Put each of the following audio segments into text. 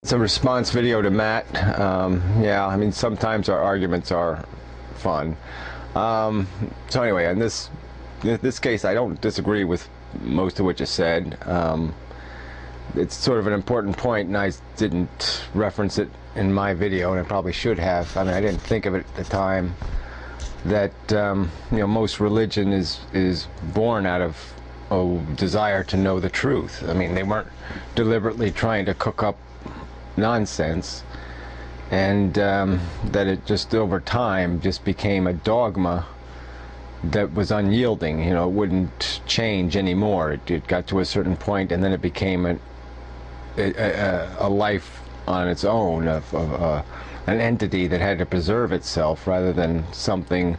It's a response video to Matt. Yeah, I mean, sometimes our arguments are fun. So anyway, in this case, I don't disagree with most of what you said. It's sort of an important point, and I didn't reference it in my video, and I probably should have. I mean, I didn't think of it at the time. That most religion is born out of a desire to know the truth. I mean, they weren't deliberately trying to cook up nonsense, and that it just over time just became a dogma that was unyielding. It wouldn't change anymore. It got to a certain point, and then it became a life on its own, of an entity that had to preserve itself rather than something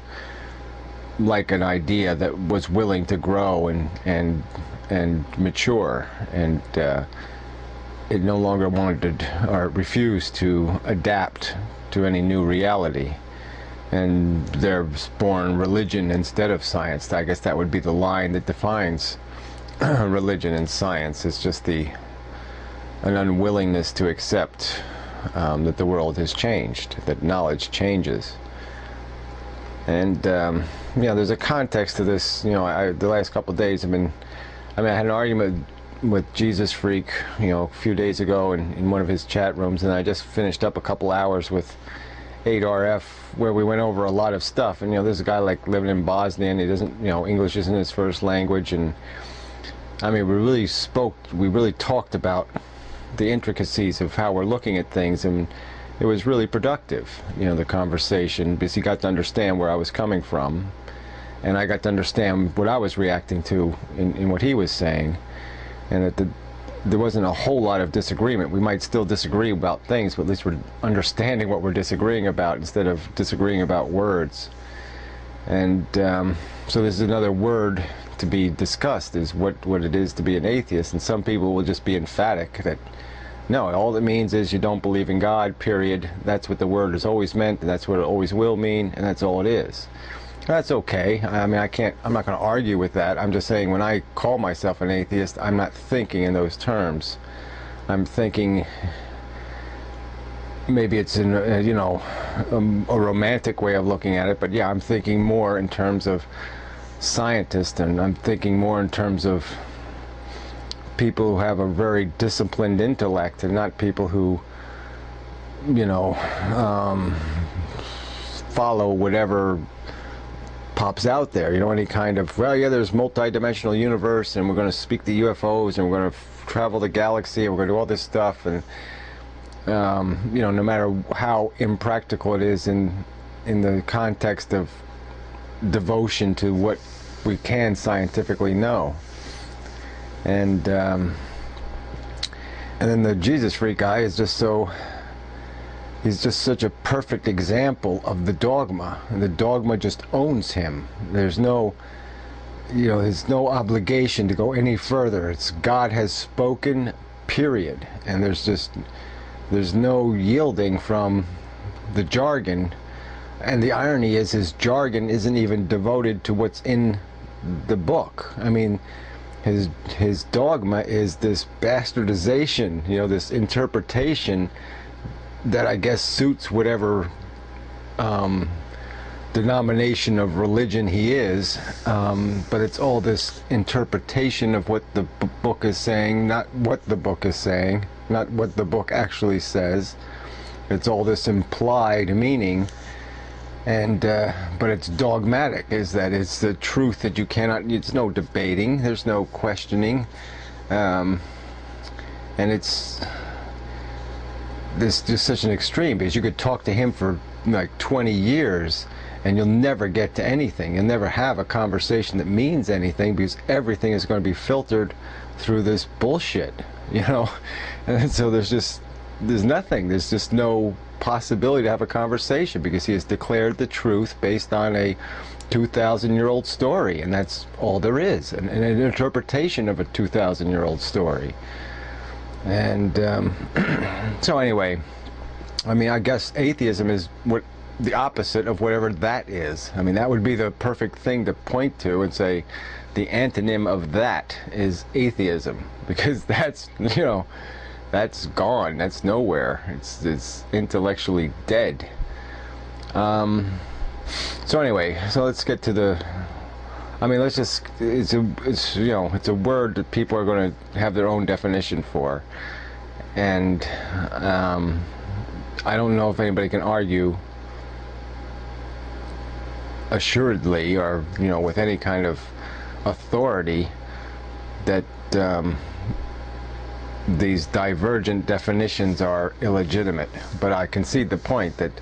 like an idea that was willing to grow and mature, and it no longer wanted or refused to adapt to any new reality. And there's born religion instead of science. I guess that would be the line that defines religion and science. It's just an unwillingness to accept that the world has changed, that knowledge changes. And there's a context to this. The last couple of days I had an argument with Jesus Freak, a few days ago in one of his chat rooms, and I just finished up a couple hours with 8RF where we went over a lot of stuff. And there's a guy like living in Bosnia, and he doesn't, English isn't his first language, and I mean, we really talked about the intricacies of how we're looking at things, and it was really productive, the conversation, because he got to understand where I was coming from, and I got to understand what I was reacting to in what he was saying, and that there wasn't a whole lot of disagreement. We might still disagree about things, but at least we're understanding what we're disagreeing about instead of disagreeing about words. And so this is another word to be discussed, is what it is to be an atheist. And some people will just be emphatic that no, all it means is you don't believe in God, period. That's what the word has always meant, and that's what it always will mean, and that's all it is. That's okay. I mean, I'm not going to argue with that. I'm just saying, when I call myself an atheist, I'm not thinking in those terms. I'm thinking, maybe it's in a romantic way of looking at it, but yeah, I'm thinking more in terms of scientists, and I'm thinking more in terms of people who have a very disciplined intellect, and not people who follow whatever pops out there, any kind of, well, yeah, there's multi-dimensional universe, and we're going to speak to UFOs, and we're going to travel the galaxy, and we're going to do all this stuff, and no matter how impractical it is in the context of devotion to what we can scientifically know. And then the Jesus Freak guy is just he's just such a perfect example of the dogma, and the dogma just owns him. There's no obligation to go any further. It's God has spoken, period. And there's no yielding from the jargon. And the irony is, his jargon isn't even devoted to what's in the book. I mean, his dogma is this bastardization, this interpretation that I guess suits whatever denomination of religion he is, but it's all this interpretation of what the book is saying, not what the book is saying, not what the book actually says. It's all this implied meaning, and but it's dogmatic. It's the truth that you cannot, it's no debating, there's no questioning, and this just such an extreme, because you could talk to him for like 20 years and you'll never get to anything. You'll never have a conversation that means anything, because everything is going to be filtered through this bullshit, and so there's nothing, there's just no possibility to have a conversation, because he has declared the truth based on a 2,000-year-old story, and that's all there is, an interpretation of a 2,000-year-old story. And so anyway, I mean, I guess atheism is the opposite of whatever that is. I mean, that would be the perfect thing to point to and say the antonym of that is atheism, because that's That's gone. That's nowhere. It's intellectually dead. So anyway, so let's get to the. I mean, let's just. It's you know, it's a word that people are going to have their own definition for, and I don't know if anybody can argue assuredly, or you know, with any kind of authority, that these divergent definitions are illegitimate. But I concede the point that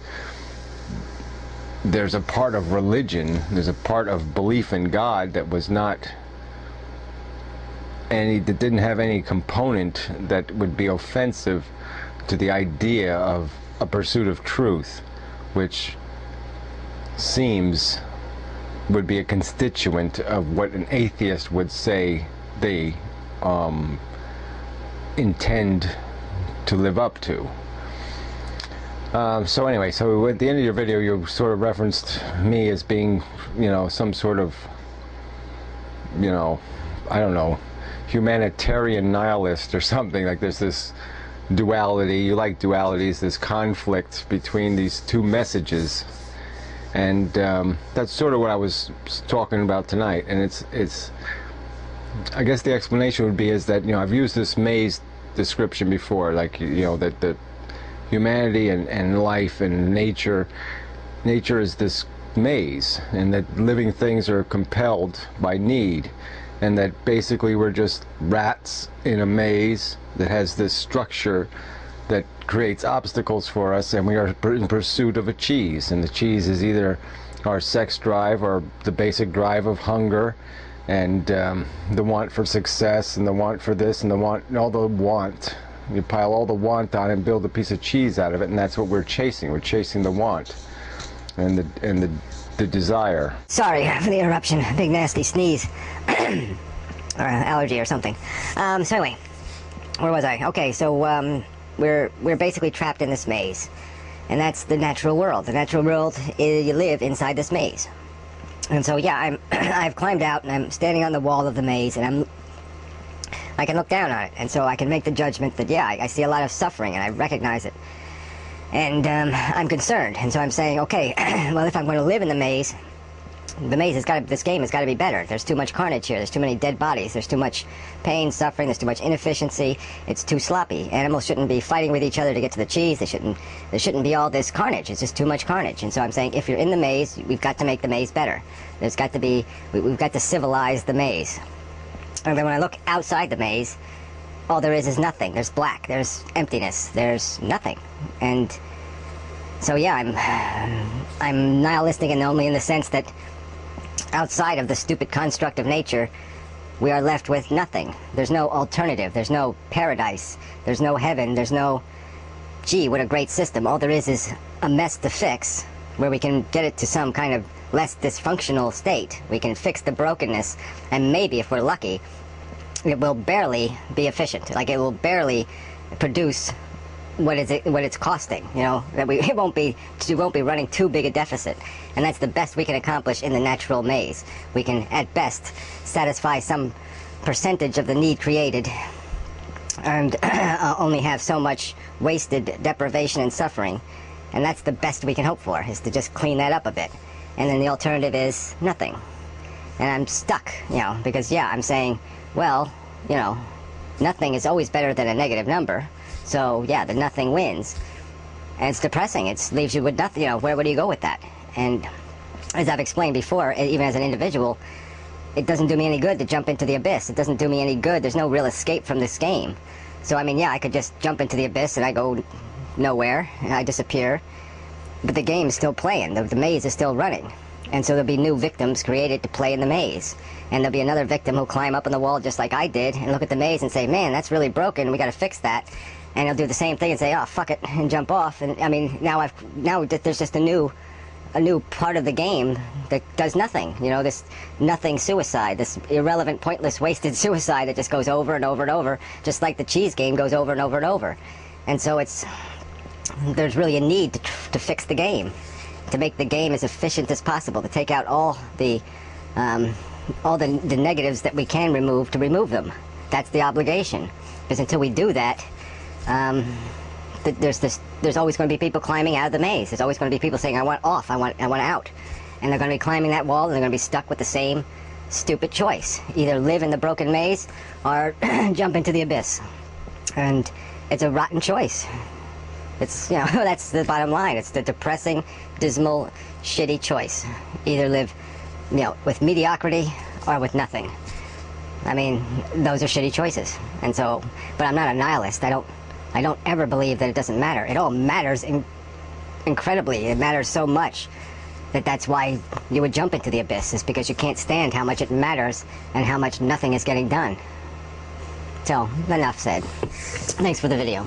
there's a part of religion, there's a part of belief in God that was not that didn't have any component that would be offensive to the idea of a pursuit of truth, which seems would be a constituent of what an atheist would say they intend to live up to. So anyway, so at the end of your video, you sort of referenced me as being, you know, some sort of, you know, I don't know, humanitarian nihilist or something. Like there's this duality, you like dualities, this conflict between these two messages. And that's sort of what I was talking about tonight. And it's I guess the explanation would be is that, you know, I've used this maze description before, like, you know, that humanity and life and nature is this maze, and that living things are compelled by need, and that basically we're just rats in a maze that has this structure that creates obstacles for us, and we are in pursuit of a cheese, and the cheese is either our sex drive or the basic drive of hunger, and the want for success, and the want for this, and the want, and all the want. You pile all the want on and build a piece of cheese out of it, and that's what we're chasing. We're chasing the want and the desire. Sorry for the interruption. Big nasty sneeze or allergy or something. So anyway, where was I? Okay, so we're basically trapped in this maze, and that's the natural world. The natural world is you live inside this maze, and so yeah, I've climbed out and I'm standing on the wall of the maze, and I can look down on it, and so I can make the judgment that, yeah, I see a lot of suffering, and I recognize it. And I'm concerned, and so I'm saying, okay, well, if I'm going to live in the maze has got to, this game has got to be better. There's too much carnage here. There's too many dead bodies. There's too much pain, suffering. There's too much inefficiency. It's too sloppy. Animals shouldn't be fighting with each other to get to the cheese. There shouldn't be all this carnage. It's just too much carnage. And so I'm saying, if you're in the maze, we've got to make the maze better. There's got to be, we've got to civilize the maze. And then when I look outside the maze, all there is nothing. There's black, there's emptiness, there's nothing. And so yeah, I'm nihilistic, and only in the sense that outside of the stupid construct of nature, we are left with nothing. There's no alternative, there's no paradise, there's no heaven, there's no, gee, what a great system. All there is a mess to fix, where we can get it to some kind of less dysfunctional state. We can fix the brokenness, and maybe, if we're lucky, it will barely be efficient. Like, it will barely produce what it's costing, you know, that it won't be running too big a deficit. And that's the best we can accomplish in the natural maze. We can, at best, satisfy some percentage of the need created, and only have so much wasted deprivation and suffering. And that's the best we can hope for, is to just clean that up a bit. And then the alternative is nothing. And I'm stuck, you know, because, yeah, I'm saying, well, you know, nothing is always better than a negative number. So, yeah, the nothing wins. And it's depressing. It leaves you with nothing, you know, where do you go with that? And as I've explained before, even as an individual, it doesn't do me any good to jump into the abyss. It doesn't do me any good. There's no real escape from this game. So, I mean, yeah, I could just jump into the abyss and I go nowhere, and I disappear. But the game is still playing. The maze is still running. And so there'll be new victims created to play in the maze. And there'll be another victim who'll climb up on the wall just like I did and look at the maze and say, man, that's really broken. We got to fix that. And he'll do the same thing and say, oh, fuck it, and jump off. And I mean, now there's just a new part of the game that does nothing. You know, this nothing suicide, this irrelevant, pointless, wasted suicide that just goes over and over and over, just like the cheese game goes over and over and over. And so there's really a need to fix the game, to make the game as efficient as possible, to take out all the negatives that we can remove, to remove them. That's the obligation. Because until we do that, There's always going to be people climbing out of the maze. There's always going to be people saying, I want off, I want out. And they're going to be climbing that wall, and they're going to be stuck with the same stupid choice. Either live in the broken maze, or jump into the abyss. And it's a rotten choice. It's, you know, that's the bottom line. It's the depressing, dismal, shitty choice. Either live, you know, with mediocrity, or with nothing. I mean, those are shitty choices. And so, but I'm not a nihilist. I don't ever believe that it doesn't matter. It all matters incredibly. It matters so much that that's why you would jump into the abyss, is because you can't stand how much it matters and how much nothing is getting done. So, enough said. Thanks for the video.